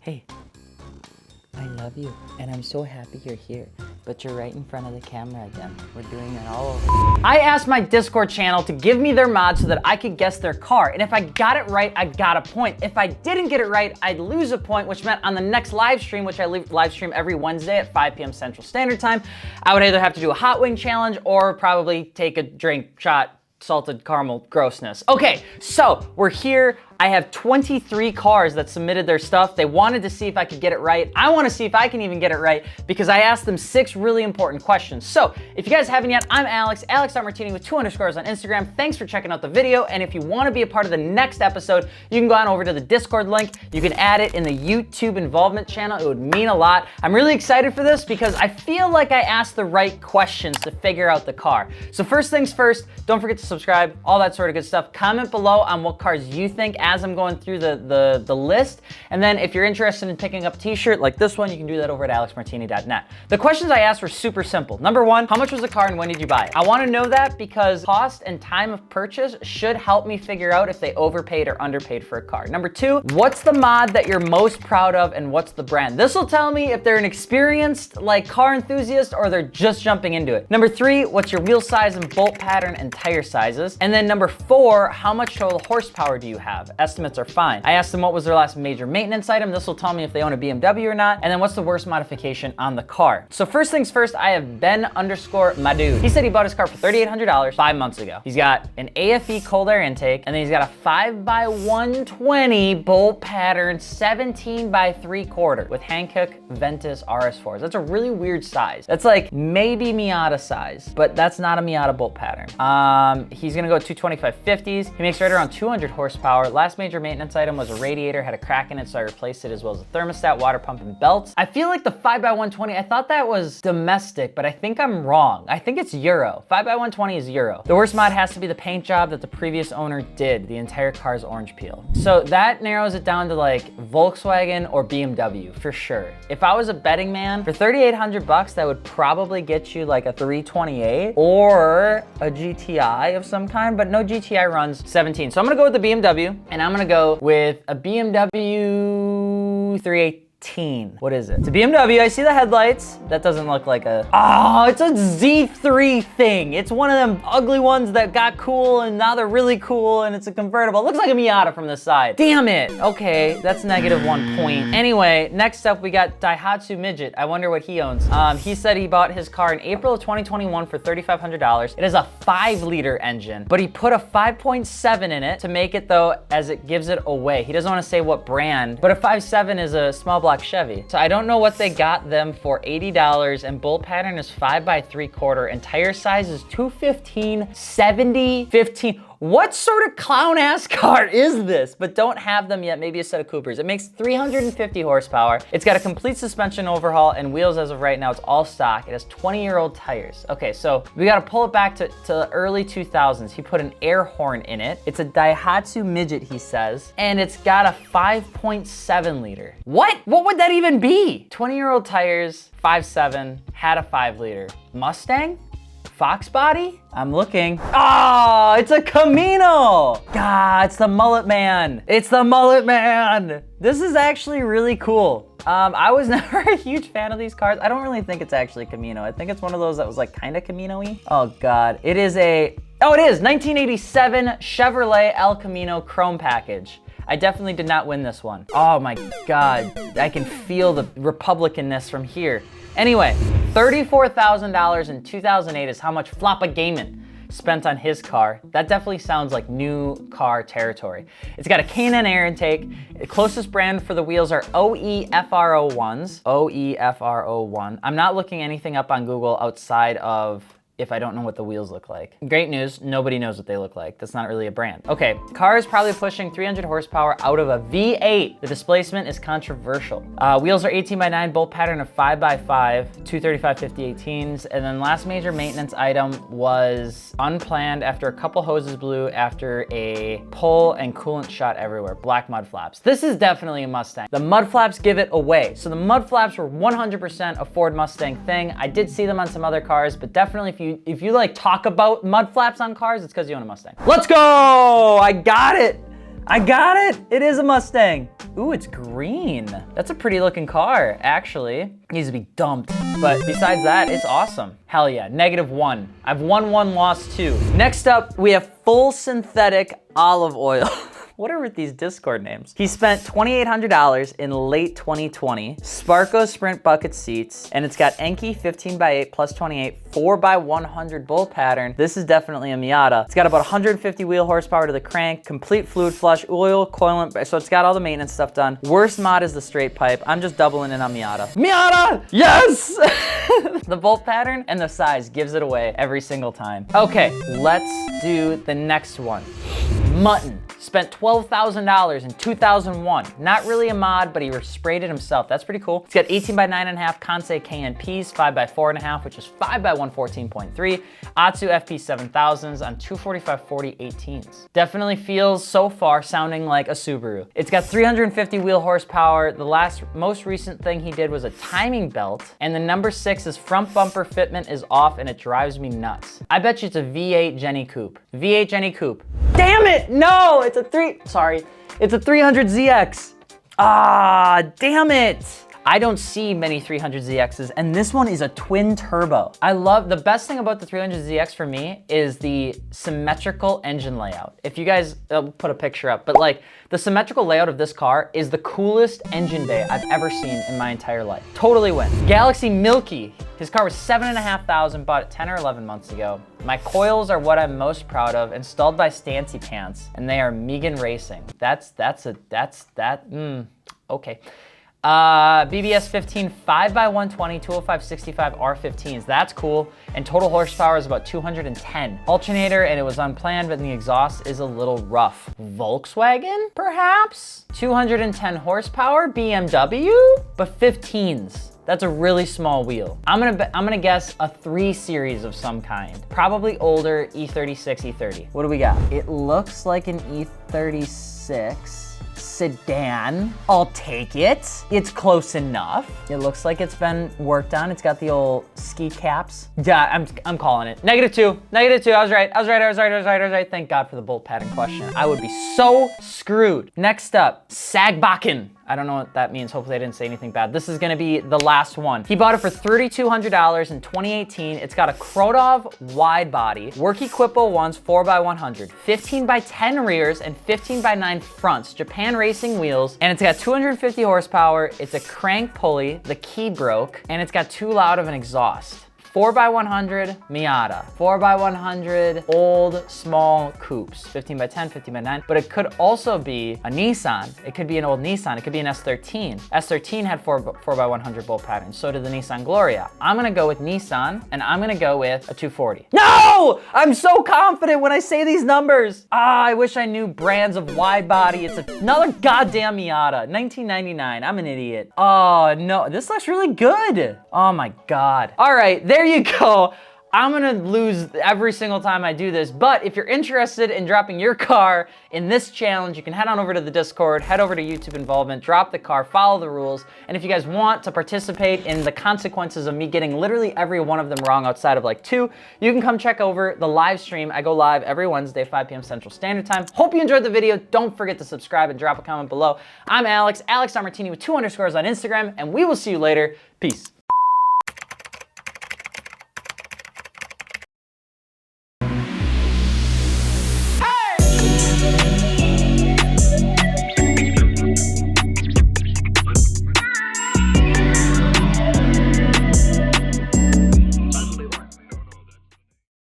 Hey, I love you, and I'm so happy you're here, but you're right in front of the camera again. We're doing it all over. I asked my Discord channel to give me their mod so that I could guess their car, and if I got it right, I got a point. If I didn't get it right, I'd lose a point, which meant on the next live stream, which I live stream every Wednesday at 5 p.m. Central Standard Time, I would either have to do a hot wing challenge or probably take a drink shot, salted caramel grossness. Okay, so we're here. I have 23 cars that submitted their stuff. They wanted to see if I could get it right. I want to see if I can even get it right because I asked them 6 really important questions. So if you guys haven't yet, I'm Alex, AlexMartini with 2 underscores on Instagram. Thanks for checking out the video. And if you want to be a part of the next episode, you can go on over to the Discord link. You can add it in the YouTube involvement channel. It would mean a lot. I'm really excited for this because I feel like I asked the right questions to figure out the car. So first things first, don't forget to subscribe, all that sort of good stuff. Comment below on what cars you think as I'm going through the list. And then if you're interested in picking up a t-shirt like this one, you can do that over at AlexMartini.net. The questions I asked were super simple. Number 1, how much was the car and when did you buy it? I want to know that because cost and time of purchase should help me figure out if they overpaid or underpaid for a car. Number 2, what's the mod that you're most proud of and what's the brand? This will tell me if they're an experienced like car enthusiast or they're just jumping into it. Number 3, what's your wheel size and bolt pattern and tire sizes? And then number 4, how much total horsepower do you have? Estimates are fine. I asked them what was their last major maintenance item. This will tell me if they own a BMW or not. And then what's the worst modification on the car? So first things first, I have Ben_Madu. He said he bought his car for $3,800 5 months ago. He's got an AFE cold air intake, and then he's got a 5x120 bolt pattern 17x3/4 with Hankook Ventus RS4s. That's a really weird size. That's like maybe Miata size, but that's not a Miata bolt pattern. He's gonna go 225/50s. He makes right around 200 horsepower. Last major maintenance item was a radiator, had a crack in it, so I replaced it, as well as a thermostat, water pump, and belts. I feel like the 5x120, I thought that was domestic, but I think I'm wrong. I think it's Euro. 5x120 is Euro. The worst mod has to be the paint job that the previous owner did. The entire car's orange peel. So that narrows it down to like Volkswagen or BMW for sure. If I was a betting man, for 3,800 bucks, that would probably get you like a 328 or a GTI of some kind, but no GTI runs 17. So I'm gonna go with the BMW, and I'm gonna go with a BMW 318. What is it? It's a BMW. I see the headlights. That doesn't look like a... Oh, it's a Z3 thing. It's one of them ugly ones that got cool and now they're really cool and it's a convertible. It looks like a Miata from the side. Damn it. Okay, that's -1 point. Anyway, next up we got Dihatsu Midget. I wonder what he owns. He said he bought his car in April of 2021 for $3,500. It is a 5-liter engine, but he put a 5.7 in it to make it though, as it gives it away. He doesn't want to say what brand, but a 5.7 is a small block Chevy. So I don't know what they got them for $80, and bolt pattern is 5x3/4 and tire size is 215, 70, 15. What sort of clown ass car is this? But don't have them yet, maybe a set of Coopers. It makes 350 horsepower. It's got a complete suspension overhaul and wheels as of right now. It's all stock. It has 20-year-old tires. Okay, so we gotta pull it back to the early 2000s. He put an air horn in it. It's a Dihatsu Midget, he says, and it's got a 5.7 liter. What? What would that even be? 20-year-old tires, 5.7, had a 5-liter. Mustang? Fox body? I'm looking. Oh, it's a Camino. God, it's the mullet man. It's the mullet man. This is actually really cool. I was never a huge fan of these cars. I don't really think it's actually Camino. I think it's one of those that was like kind of Camino-y. Oh God, it is a, oh it is, 1987 Chevrolet El Camino chrome package. I definitely did not win this one. Oh my God, I can feel the Republicanness from here. Anyway, $34,000 in 2008 is how much Floppa Gaming spent on his car. That definitely sounds like new car territory. It's got a K&N air intake. The closest brand for the wheels are OEFR01s. OEFR01. I'm not looking anything up on Google outside of if I don't know what the wheels look like. Great news, nobody knows what they look like. That's not really a brand. Okay, car is probably pushing 300 horsepower out of a V8. The displacement is controversial. Wheels are 18x9, bolt pattern of 5x5, 235/50/18s, and then last major maintenance item was unplanned after a couple hoses blew after a pull and coolant shot everywhere, black mud flaps. This is definitely a Mustang. The mud flaps give it away. So the mud flaps were 100% a Ford Mustang thing. I did see them on some other cars, but definitely if you like talk about mud flaps on cars, it's because you own a Mustang. Let's go! I got it! I got it! It is a Mustang. Ooh, it's green. That's a pretty looking car, actually. It needs to be dumped. But besides that, it's awesome. Hell yeah, -1. I've won 1, lost 2. Next up, we have FullSyntheticOliveOil. What are with these Discord names? He spent $2,800 in late 2020, Sparco Sprint bucket seats, and it's got Enki 15x8 plus 28, 4x100 bolt pattern. This is definitely a Miata. It's got about 150 wheel horsepower to the crank, complete fluid flush, oil, coolant, so it's got all the maintenance stuff done. Worst mod is the straight pipe. I'm just doubling in on Miata. Miata! Yes! The bolt pattern and the size gives it away every single time. Okay, let's do the next one. Mutton. Spent $12,000 in 2001. Not really a mod, but he sprayed it himself. That's pretty cool. It's got 18x9.5 Kansei KNPs, 5x4.5, which is 5x114.3. Atsu FP7000s on 245/40 18s. Definitely feels so far sounding like a Subaru. It's got 350 wheel horsepower. The most recent thing he did was a timing belt, and the number 6 is front bumper fitment is off, and it drives me nuts. I bet you it's a V8 Jenny Coupe. V8 Jenny Coupe. Damn it! No, it's a 300ZX. Ah, damn it. I don't see many 300ZXs, and this one is a twin turbo. The best thing about the 300ZX for me is the symmetrical engine layout. If you guys, I'll put a picture up, but like the symmetrical layout of this car is the coolest engine bay I've ever seen in my entire life. Totally win. Galaxy Milky. His car was $7,500, bought it 10 or 11 months ago. My coils are what I'm most proud of, installed by Stancy Pants, and they are Megan Racing. Okay. BBS 15 5x120 205/65 R15s. That's cool. And total horsepower is about 210. Alternator, and it was unplanned, but the exhaust is a little rough. Volkswagen, perhaps? 210 horsepower, BMW, but 15s. That's a really small wheel. I'm gonna guess a 3 series of some kind. Probably older, E36, E30. What do we got? It looks like an E36 sedan. I'll take it. It's close enough. It looks like it's been worked on. It's got the old ski caps. Yeah, I'm calling it. -2. -2. I was right. Thank God for the bolt pattern question. I would be so screwed. Next up, Sagbakken. I don't know what that means. Hopefully I didn't say anything bad. This is gonna be the last one. He bought it for $3,200 in 2018. It's got a Krodov wide body, Work Equipo ones 4x100, 15x10 rears, and 15x9 fronts, Japan racing wheels, and it's got 250 horsepower. It's a crank pulley, the key broke, and it's got too loud of an exhaust. 4x100 Miata, 4x100 old small coupes, 15x10, 15x9, but it could also be a Nissan. It could be an old Nissan. It could be an S13. S13 had 4x100 bolt patterns. So did the Nissan Gloria. I'm gonna go with Nissan, and I'm gonna go with a 240. No! I'm so confident when I say these numbers. I wish I knew brands of wide body. It's another goddamn Miata, 1999. I'm an idiot. Oh no, this looks really good. Oh my God. All right, there you go. I'm gonna lose every single time I do this, but if you're interested in dropping your car in this challenge, you can head on over to the Discord, head over to YouTube involvement, drop the car, follow the rules, and if you guys want to participate in the consequences of me getting literally every one of them wrong outside of like 2, you can come check over the live stream. I go live every Wednesday, 5 p.m. Central Standard Time. Hope you enjoyed the video. Don't forget to subscribe and drop a comment below. I'm Alex, AlexMartini with 2 underscores on Instagram, and we will see you later. Peace.